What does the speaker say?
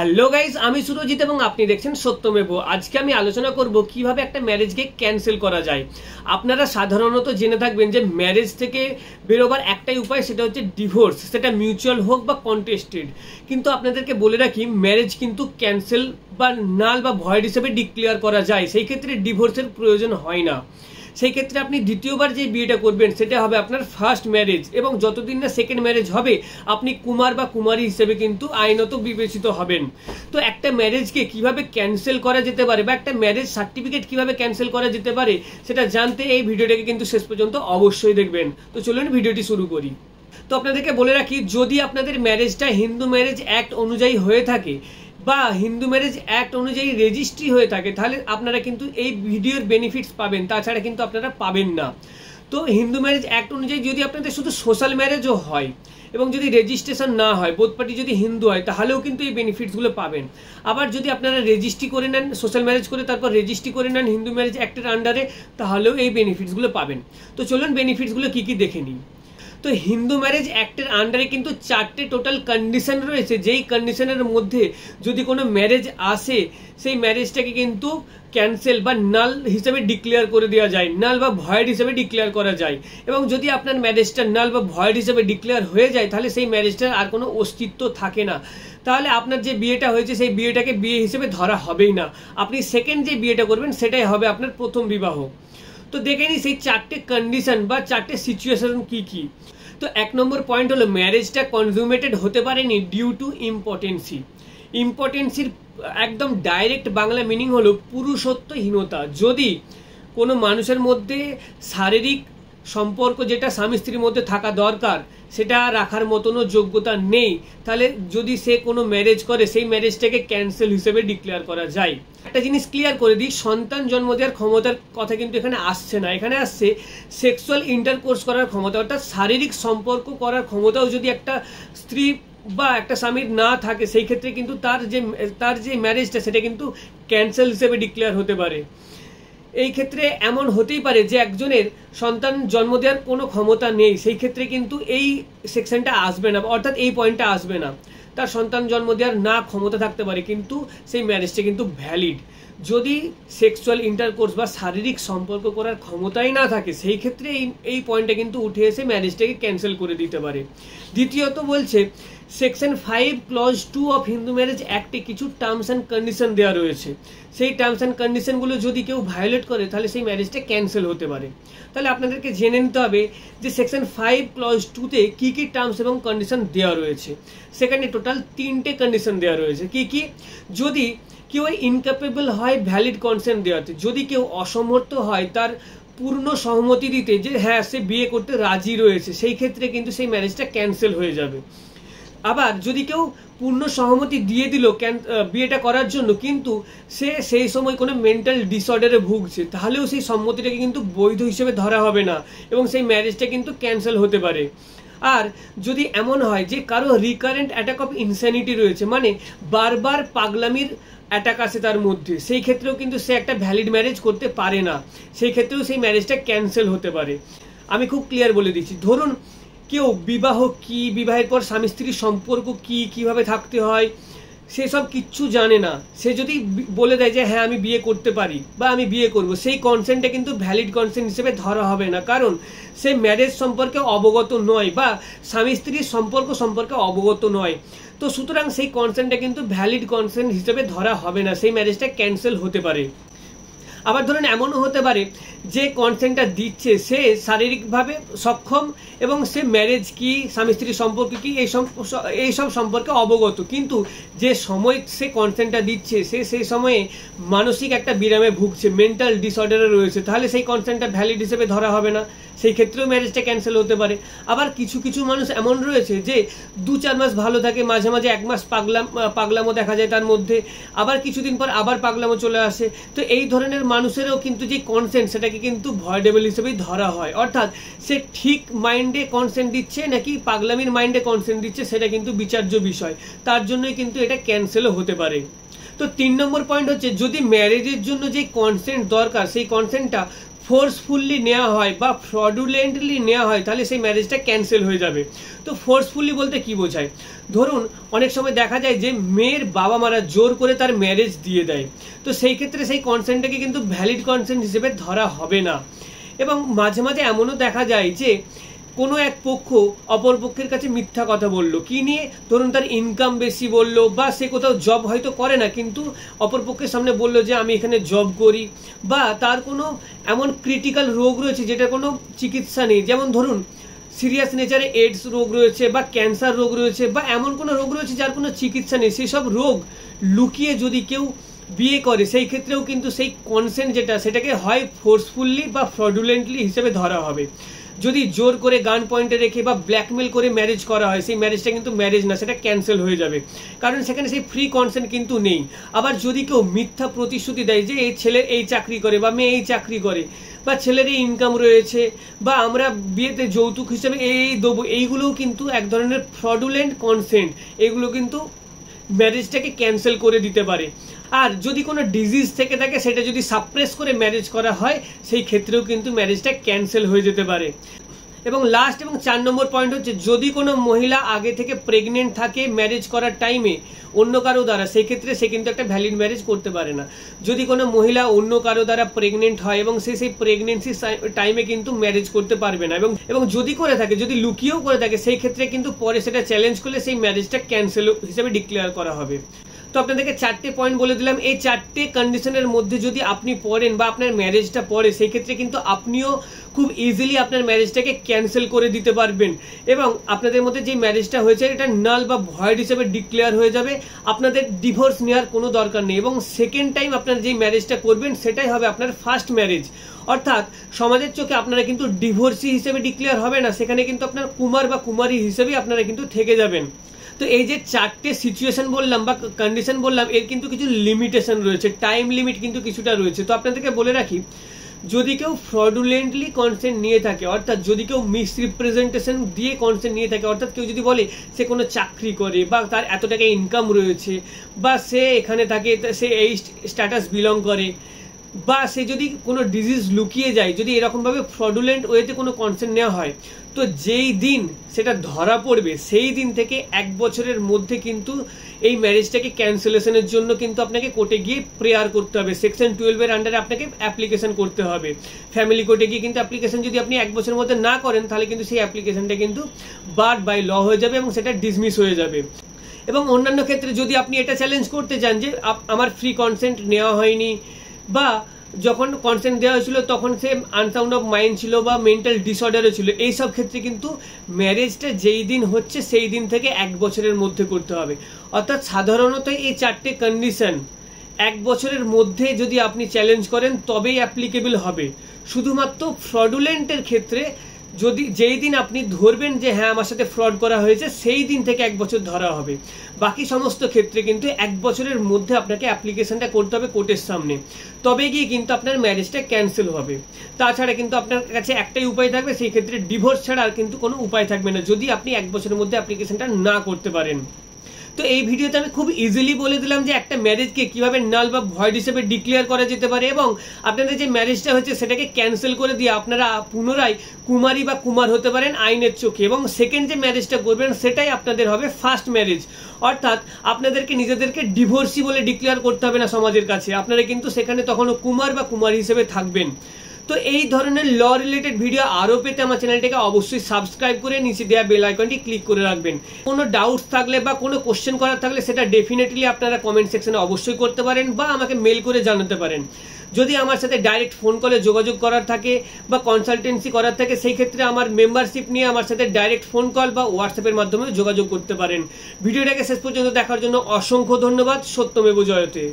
Hello guys, আমি সুরজিৎ এবং আপনি দেখছেন সত্যমেব। আজকে আমি আলোচনা করব কিভাবে একটা ম্যারেজকে ক্যান্সেল করা যায়। আপনারা সাধারণত জেনে থাকবেন যে ম্যারেজ থেকে বেরোবার একটাই উপায়, সেটা হচ্ছে ডিভোর্স, সেটা মিউচুয়াল হোক বা কন্টেস্টেড। কিন্তু আপনাদেরকে বলে রাখি, ম্যারেজ কিন্তু ক্যান্সেল বা নাল বা ভয়েড হিসেবে ডিক্লেয়ার করা যায়। সেই ক্ষেত্রে ডিভোর্সের প্রয়োজন হয় না। সেই ক্ষেত্রে আপনি দ্বিতীয়বার যে বিয়েটা করবেন সেটা হবে আপনার ফার্স্ট ম্যারেজ, এবং যতদিন না সেকেন্ড ম্যারেজ হবে আপনি কুমার বা কুমারী হিসেবে কিন্তু আইনত বিবেচিত হবেন। তো একটা ম্যারেজকে কিভাবে ক্যান্সেল করা যেতে পারে বা একটা ম্যারেজ সার্টিফিকেট কিভাবে ক্যান্সেল করা যেতে পারে সেটা জানতে এই ভিডিওটাকে কিন্তু শেষ পর্যন্ত অবশ্যই দেখবেন। তো চলুন ভিডিওটি শুরু করি। তো আপনাদেরকে বলে রাখি, যদি আপনাদের ম্যারেজটা হিন্দু ম্যারেজ অ্যাক্ট অনুযায়ী হয়ে থাকে বা হিন্দু ম্যারেজ অ্যাক্ট অনুযায়ী রেজিস্ট্রি হয়ে থাকে, তাহলে আপনারা কিন্তু এই ভিডিওর বেনিফিটস পাবেন, তাছাড়া কিন্তু আপনারা পাবেন না। তো হিন্দু ম্যারেজ অ্যাক্ট অনুযায়ী যদি আপনাদের শুধু সোশ্যাল ম্যারেজও হয় এবং যদি রেজিস্ট্রেশন না হয়, বোথ পার্টি যদি হিন্দু হয়, তাহলেও কিন্তু এই বেনিফিটসগুলো পাবেন। আবার যদি আপনারা রেজিস্ট্রি করে নেন, সোশ্যাল ম্যারেজ করে তারপর রেজিস্ট্রি করে নেন হিন্দু ম্যারেজ অ্যাক্টের আন্ডারে, তাহলেও এই বেনিফিটসগুলো পাবেন। তো চলুন বেনিফিটসগুলো কী কী দেখে নিই। তো হিন্দু ম্যারেজ অ্যাক্টের আন্ডারে কিন্তু 4টে টোটাল কন্ডিশন রয়েছে, যেই কন্ডিশনের মধ্যে যদি কোনো ম্যারেজ আসে সেই ম্যারেজটাকে কিন্তু ক্যান্সেল বা নাল হিসেবে ডিক্লেয়ার করে দেওয়া যায়, নাল বা ভয়েড হিসেবে ডিক্লেয়ার করা যায়। এবং যদি আপনার ম্যারেজটা নাল বা ভয়েড হিসেবে ডিক্লেয়ার হয়ে যায়, তাহলে সেই ম্যারেজটার আর কোনো অস্তিত্ব থাকে না। তাহলে আপনার যে বিয়েটা হয়েছে সেই বিয়েটাকে বিয়ে হিসেবে ধরা হবেই না। আপনি সেকেন্ড যে বিয়েটা করবেন সেটাই হবে আপনার প্রথম বিবাহ। তো দেখে নিই সেই 4টে কন্ডিশন বা 4টে সিচুয়েশন কি কি। তো 1 নম্বর পয়েন্ট হলো, ম্যারেজটা কনজুমেটেড হতে পারেনি ডিউ টু ইম্পটেন্সি। ইম্পটেন্সির একদম ডাইরেক্ট বাংলা মিনিং হলো পুরুষত্বহীনতা। যদি কোনো মানুষের মধ্যে শারীরিক সম্পর্ক যেটা স্বামী স্ত্রীর মধ্যে থাকা দরকার সেটা রাখার মতনও যোগ্যতা নেই, তাহলে যদি সে কোনো ম্যারেজ করে সেই ম্যারেজটাকে ক্যান্সেল হিসেবে ডিক্লেয়ার করা যায়। একটা জিনিস ক্লিয়ার করে দিই, সন্তান জন্ম দেওয়ার ক্ষমতার কথা কিন্তু এখানে আসছে না, এখানে আসছে সেক্সুয়াল ইন্টারকোর্স করার ক্ষমতা, অর্থাৎ শারীরিক সম্পর্ক করার ক্ষমতাও যদি একটা স্ত্রী বা একটা স্বামীর না থাকে, সেই ক্ষেত্রে কিন্তু তার যে ম্যারেজটা সেটা কিন্তু ক্যান্সেল হিসেবে ডিক্লেয়ার হতে পারে। এই ক্ষেত্রে এমন হতেই পারে যে একজনের সন্তান জন্ম দেওয়ার কোনো ক্ষমতা নেই, সেই ক্ষেত্রে কিন্তু এই সেকশনটা আসবে না, অর্থাৎ এই পয়েন্টটা আসবে না। তার সন্তান জন্ম দেওয়ার না ক্ষমতা থাকতে পারে, কিন্তু সেই ম্যারেজটা কিন্তু ভ্যালিড। যদি সেক্সুয়াল ইন্টারকোর্স বা শারীরিক সম্পর্ক করার ক্ষমতাই না থাকে, সেই ক্ষেত্রে এই পয়েন্টটা কিন্তু উঠে এসে ম্যারেজটাকে ক্যান্সেল করে দিতে পারে। দ্বিতীয়ত বলছে, section 5 clause 2 of Hindu marriage অ্যাক্টে কিছু টার্মস অ্যান্ড কন্ডিশন দেওয়া রয়েছে। সেই টার্মস অ্যান্ড কন্ডিশনগুলো যদি কেউ ভায়োলেট করে তাহলে সেই ম্যারেজটা ক্যান্সেল হতে পারে। তাহলে আপনাদেরকে জেনে নিতে হবে যে সেকশন 5 ক্লজ 2-তে কী কী টার্মস এবং কন্ডিশন দেওয়া রয়েছে। সেখানে টোটাল 3টে কন্ডিশন দেওয়া রয়েছে। কি কি? যদি কেউ ইনক্যাপেবল হয় ভ্যালিড কনসেন্ট দেওয়াতে, যদি কেউ অসমর্থ হয় তার পূর্ণ সহমতি দিতে যে হ্যাঁ সে বিয়ে করতে রাজি রয়েছে, সেই ক্ষেত্রে কিন্তু সেই ম্যারেজটা ক্যান্সেল হয়ে যাবে। আবার যদি কেউ পূর্ণ সহমতি দিয়ে দিল বিয়েটা করার জন্য, কিন্তু সে সেই সময় কোনো মেন্টাল ডিসঅর্ডারে ভুগছে, তাহলেও সেই সম্মতিটাকে কিন্তু বৈধ হিসেবে ধরা হবে না এবং সেই ম্যারেজটা কিন্তু ক্যান্সেল হতে পারে। আর যদি এমন হয় যে কারো রিকারেন্ট অ্যাটাক অফ ইনস্যানিটি রয়েছে, মানে বারবার পাগলামির অ্যাটাক আছে তার মধ্যে, সেই ক্ষেত্রেও কিন্তু সে একটা ভ্যালিড ম্যারেজ করতে পারে না, সেই ক্ষেত্রেও সেই ম্যারেজটা ক্যান্সেল হতে পারে। আমি খুব ক্লিয়ার বলে দিচ্ছি, ধরুন কেউ বিবাহ কি, বিবাহের পর স্বামী স্ত্রীর সম্পর্ক কি, কিভাবে থাকতে হয় সেসব কিচ্ছু জানে না, সে যদি বলে দেয় যে হ্যাঁ আমি বিয়ে করতে পারি বা আমি বিয়ে করব, সেই কনসেন্টটা কিন্তু ভ্যালিড কনসেন্ট হিসেবে ধরা হবে না, কারণ সে ম্যারেজ সম্পর্কে অবগত নয় বা স্বামী স্ত্রীর সম্পর্কে অবগত নয়। তো সুতরাং সেই কনসেন্টটা কিন্তু ভ্যালিড কনসেন্ট হিসেবে ধরা হবে না, সেই ম্যারেজটা ক্যান্সেল হতে পারে। আবার ধরুন এমনও হতে পারে যে কনসেন্টটা দিচ্ছে সে শারীরিকভাবে সক্ষম এবং সে ম্যারেজ কি, স্বামী স্ত্রীর সম্পর্ক কি, এইসব সম্পর্কে অবগত, কিন্তু যে সময় সে কনসেন্টটা দিচ্ছে সে সেই সময়ে মানসিক একটা বিরামে ভুগছে, মেন্টাল ডিসঅর্ডারে রয়েছে, তাহলে সেই কনসেন্টটা ভ্যালিড হিসেবে ধরা হবে না, সেই ক্ষেত্রেও ম্যারেজটা ক্যান্সেল হতে পারে। আবার কিছু কিছু মানুষ এমন রয়েছে যে 2-4 মাস ভালো থাকে, মাঝে মাঝে 1 মাস পাগলামো দেখা যায় তার মধ্যে, আবার কিছুদিন পর আবার পাগলামো চলে আসে। তো এই ধরনের মানুষেরও কিন্তু যে কনসেন্ট সেটাকে কিন্তু ভয়েডেবল হিসেবেই ধরা হয়, অর্থাৎ সে ঠিক মাইন্ডে কনসেন্ট দিচ্ছে নাকি পাগলামির মাইন্ডে কনসেন্ট দিচ্ছে সেটা কিন্তু বিচার্য বিষয়, তার জন্যই কিন্তু এটা ক্যান্সেলও হতে পারে। তো 3 নম্বর পয়েন্ট হচ্ছে, যদি ম্যারেজের জন্য যে কনসেন্ট দরকার সেই কনসেন্টটা ফোর্সফুলি নেওয়া হয় বা ফ্রডুলেন্টলি নেওয়া হয় তাহলে সেই ম্যারেজটা ক্যান্সেল হয়ে যাবে। তো ফোর্সফুলি বলতে কি বোঝায়? ধরুন অনেক সময় দেখা যায় যে মেয়ের বাবা মারা জোর করে তার ম্যারেজ দিয়ে দেয়, তো সেই ক্ষেত্রে সেই কনসেন্টটাকে কিন্তু ভ্যালিড কনসেন্ট হিসেবে ধরা হবে না। এবং মাঝে মাঝে এমনও দেখা যায় যে কোনো এক পক্ষ অপর পক্ষের কাছে মিথ্যা কথা বললো, কি নিয়ে? ধরুন তার ইনকাম বেশি বললো, বা সে কোথাও জব হয়তো করে না কিন্তু অপর পক্ষের সামনে বললো যে আমি এখানে জব করি, বা তার কোনো এমন ক্রিটিক্যাল রোগ রয়েছে যেটা কোনো চিকিৎসা নেই, যেমন ধরুন সিরিয়াস নেচারে এইডস রোগ রয়েছে বা ক্যান্সার রোগ রয়েছে বা এমন কোনো রোগ রয়েছে যার কোনো চিকিৎসা নেই, সেই সব রোগ লুকিয়ে যদি কেউ বিয়ে করে সেই ক্ষেত্রেও কিন্তু সেই কনসেন্ট যেটা সেটাকে হয় ফোর্সফুলি বা ফ্রডুলেন্টলি হিসেবে ধরা হবে। যদি জোর করে গান পয়েন্টে রেখে বা ব্ল্যাকমেল করে ম্যারেজ করা হয় সেই ম্যারেজটা কিন্তু ম্যারেজ না, সেটা ক্যান্সেল হয়ে যাবে, কারণ সেখানে সেই ফ্রি কনসেন্ট কিন্তু নেই। আবার যদি কেউ মিথ্যা প্রতিশ্রুতি দেয় যে এই ছেলে এই চাকরি করে বা মেয়ে এই চাকরি করে বা ছেলের এই ইনকাম রয়েছে বা আমরা বিয়েতে যৌতুক হিসেবে এই দেবো, এইগুলোও কিন্তু এক ধরনের ফ্রডুলেন্ট কনসেন্ট, এগুলো কিন্তু ম্যারেজটাকে ক্যান্সেল করে দিতে পারে। আর যদি কোনো ডিজিজ থেকে থাকে সেটা যদি সাপ্রেস করে ম্যারেজ করা হয় সেই ক্ষেত্রেও কিন্তু ম্যারেজটা ক্যান্সেল হয়ে যেতে পারে। এবং লাস্ট এবং 4 নম্বর পয়েন্ট হচ্ছে, যদি কোনো মহিলা আগে থেকে প্রেগনেন্ট থাকে ম্যারেজ করার টাইমে অন্য কারো দ্বারা, সেই ক্ষেত্রে সে কিন্তু একটা ভ্যালিড ম্যারেজ করতে পারে না। যদি কোনো মহিলা অন্য কারো দ্বারা প্রেগনেন্ট হয় এবং সে সেই প্রেগনেন্সি টাইমে কিন্তু ম্যারেজ করতে পারবে না, এবং যদি করে থাকে, যদি লুকিয়েও করে থাকে, সেই ক্ষেত্রে কিন্তু পরে সেটা চ্যালেঞ্জ করলে সেই ম্যারেজটা ক্যান্সেল হিসেবে ডিক্লেয়ার করা হবে। তো আপনাদেরকে 4টে পয়েন্ট বলে দিলাম। এই 4টে কন্ডিশনের মধ্যে যদি আপনি পড়েন বা আপনার ম্যারেজটা পড়ে, সেই ক্ষেত্রে কিন্তু আপনিও খুব ইজিলি আপনার ম্যারেজটাকে ক্যান্সেল করে দিতে পারবেন এবং আপনাদের মধ্যে যে ম্যারেজটা হয়েছে এটা নাল বা ভয়েড হিসেবে ডিক্লেয়ার হয়ে যাবে। আপনাদের ডিভোর্স নেওয়ার কোনো দরকার নেই এবং সেকেন্ড টাইম আপনার যে ম্যারেজটা করবেন সেটাই হবে আপনার ফার্স্ট ম্যারেজ। অর্থাৎ সমাজের চোখে আপনারা কিন্তু ডিভোর্সি হিসেবে ডিক্লেয়ার হবে না, সেখানে কিন্তু আপনার কুমার বা কুমারী হিসেবে আপনারা কিন্তু থেকে যাবেন। তো এই যে 4টে সিচুয়েশন বললাম বা কন্ডিশন বললাম, এর কিন্তু কিছু লিমিটেশন রয়েছে, টাইম লিমিট কিন্তু কিছুটা রয়েছে। তো আপনাদেরকে বলে রাখি, যদি কেউ ফ্রডুলেন্টলি কনসেন্ট নিয়ে থাকে, অর্থাৎ যদি কেউ মিসরিপ্রেজেন্টেশন দিয়ে কনসেন্ট নিয়ে থাকে, অর্থাৎ কেউ যদি বলে সে কোনো চাকরি করে বা তার এত টাকা ইনকাম রয়েছে বা সে এখানে থাকে, সে এই স্ট্যাটাস বিলং করে, বা সে যদি কোনো ডিজিজ লুকিয়ে যায়, যদি এরকমভাবে ফ্রডুলেন্ট ওয়েতে কোনো কনসেন্ট নেওয়া হয়, তো যেই দিন সেটা ধরা পড়বে সেই দিন থেকে 1 বছরের মধ্যে কিন্তু এই ম্যারেজটাকে ক্যান্সেলেশনের জন্য কিন্তু আপনাকে কোর্টে গিয়ে প্রেয়ার করতে হবে। সেকশন 12 এর আন্ডারে আপনাকে অ্যাপ্লিকেশন করতে হবে। ফ্যামিলি কোর্টে গিয়ে কিন্তু অ্যাপ্লিকেশন যদি আপনি 1 বছরের মধ্যে না করেন তাহলে কিন্তু সেই অ্যাপ্লিকেশনটা কিন্তু বার্ড বাই ল হয়ে যাবে এবং সেটা ডিসমিস হয়ে যাবে। এবং অন্যান্য ক্ষেত্রে যদি আপনি এটা চ্যালেঞ্জ করতে চান যে আমার ফ্রি কনসেন্ট নেওয়া হয়নি বা যখন কনসেন্ট দেওয়া হয়েছিল তখন সে আনসাউন্ড অফ মাইন্ড ছিল বা মেন্টাল ডিসঅর্ডারও ছিল, এই সব ক্ষেত্রে কিন্তু ম্যারেজটা যেই দিন হচ্ছে সেই দিন থেকে 1 বছরের মধ্যে করতে হবে। অর্থাৎ সাধারণত এই 4টে কন্ডিশন 1 বছরের মধ্যে যদি আপনি চ্যালেঞ্জ করেন তবেই অ্যাপ্লিকেবল হবে। শুধুমাত্র ফ্রডুলেন্টের ক্ষেত্রে যদি যেই দিন আপনি ধরবেন যে হ্যাঁ আমার সাথে ফ্রড করা হয়েছে সেই দিন থেকে 1 বছর ধরা হবে। বাকি সমস্ত ক্ষেত্রে কিন্তু 1 বছরের মধ্যে আপনাকে অ্যাপ্লিকেশনটা করতে হবে কোর্টের সামনে, তবে গিয়ে কিন্তু আপনার ম্যারেজটা ক্যান্সেল হবে। তাছাড়া কিন্তু আপনার কাছে একটাই উপায় থাকবে, সেই ক্ষেত্রে ডিভোর্স ছাড়া আর কিন্তু কোনো উপায় থাকবে না যদি আপনি 1 বছরের মধ্যে অ্যাপ্লিকেশনটা না করতে পারেন। তো এই ভিডিওতে আমি খুব ইজিলি বলে দিলাম যে একটা ম্যারেজকে কিভাবে নাল বা ভয়েড হিসেবে ডিক্লেয়ার করা যেতে পারে এবং আপনাদের যে ম্যারেজটা হচ্ছে সেটাকে ক্যান্সেল করে দিয়ে আপনারা পুনরায় কুমারী বা কুমার হতে পারেন আইনের চোখে, এবং সেকেন্ড যে ম্যারেজটা করবেন সেটাই আপনাদের হবে ফার্স্ট ম্যারেজ। অর্থাৎ আপনাদেরকে নিজেদেরকে ডিভোর্সি বলে ডিক্লেয়ার করতে হবে না সমাজের কাছে, আপনারা কিন্তু সেখানে তখনও কুমার বা কুমারী হিসেবে থাকবেন। তো এই ধরনের ল রিলেটেড ভিডিও আরও পেতে আমার চ্যানেলটাকে অবশ্যই সাবস্ক্রাইব করে নিচে দেওয়া বেল আইকনটি ক্লিক করে রাখবেন। কোনো ডাউটস থাকলে বা কোনো কোশ্চেন করার থাকলে সেটা ডেফিনেটলি আপনারা কমেন্ট সেকশনে অবশ্যই করতে পারেন বা আমাকে মেল করে জানাতে পারেন। যদি আমার সাথে ডাইরেক্ট ফোন কলে যোগাযোগ করার থাকে বা কনসালটেন্সি করার থাকে সেই ক্ষেত্রে আমার মেম্বারশিপ নিয়ে আমার সাথে ডাইরেক্ট ফোন কল বা হোয়াটসঅ্যাপের মাধ্যমে যোগাযোগ করতে পারেন। ভিডিওটাকে শেষ পর্যন্ত দেখার জন্য অসংখ্য ধন্যবাদ। সত্যমেব জয়তে।